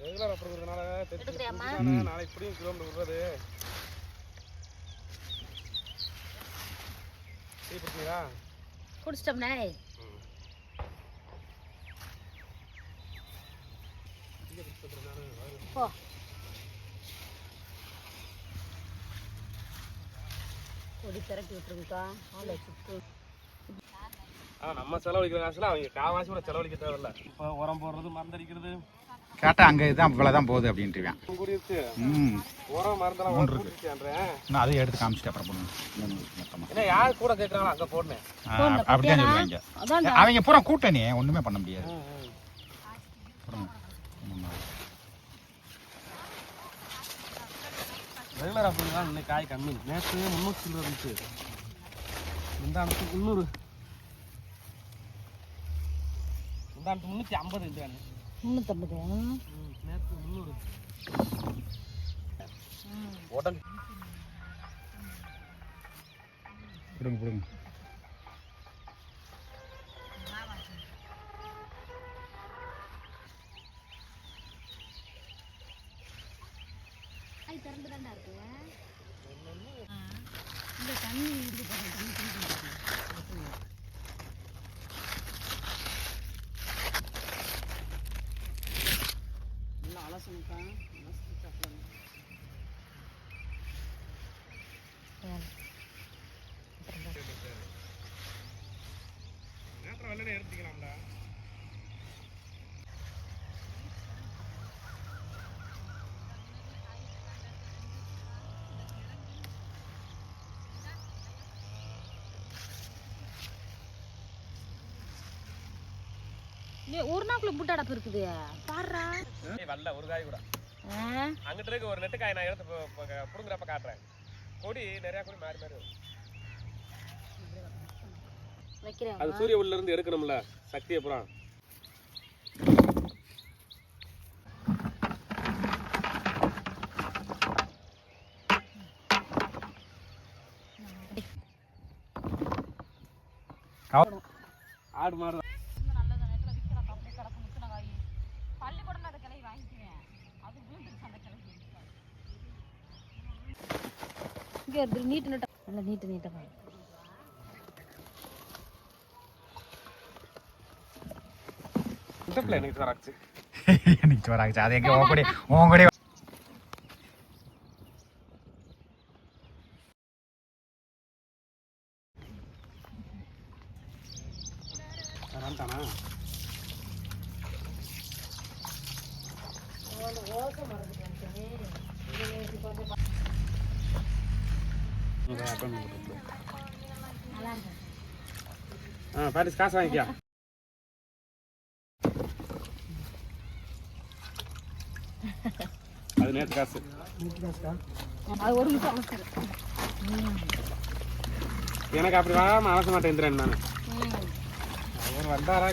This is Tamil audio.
ரெகுலர் அப்புறம்னால நாளைக்கு இப்படியும் கிலோமீட்டர் விடுறது டீ குடிச்சீங்களா? குடிச்சிட்டோம்னே. போ கொடி திரட்டி விட்டுருங்கக்கா. நம்ம செலவழிக்கிற காசுல அவங்க காவாசி கூட செலவழிக்க தேவையில்ல. இப்போ உரம் போடுறது மருந்தடிக்கிறது கேட்டா அங்கே இதுதான் இவ்வளோதான் போகுது அப்படின்ட்டுவேன். உரம் மருந்தெல்லாம் இருக்கு. அதையும் எடுத்து காமிச்சிட்டு அப்புறம் பண்ணுவேன். ஏன்னா யார் கூட கேட்குறாங்களோ அங்கே போடணும் அப்படிதான் சொல்லுவாங்க. அவங்க பூரா கூட்டணி ஒன்றுமே பண்ண முடியாது. ரெகுலர் அப்படின்னா இன்னைக்கு காய் கம்மி. நேற்று 300 இருந்துச்சு. இந்த அனுப்பு 300. இந்த அனுப்பு 350 இந்த அனுப்பு 350. நேற்று 300. உடம்பு பிடுங்க பிடுங்க. திறந்துதான்டா இருக்கு. இந்த தண்ணி இருக்கு நல்லா அலசணுக்கா. நேற்று வெள்ளனே எடுத்துக்கலாம்டா. ஒரு நாக்குள்ள புட்டாடப்பு இருக்குது பாடுறா. வல்ல ஒரு காய் கூட அங்கிட்டு இருக்கு. ஒரு நெட்டு காய் நான் எடுத்து புடுங்குறப்ப காட்டுறேன். கொடி நிறைய கொடி மாறி மாறி வைக்கிறேன். அது சூரிய உள்ள இருந்து எடுக்கணும்ல சக்தி. அப்புறம் ஆடு மாடு நீட்டு நட்ட நல்லா நீட்டு நீட்டமா எனக்கு வராச்சு. எனக்கு வராச்சு. அது எங்க உன் கூட பாரிஸ் காசு வாங்கிக்கியா? அது நேற்று காசு. அது ஒரு நிமிஷம் எனக்கு அப்படி வாங்காம அலச மாட்டேன். நான் அவர் வந்தாரா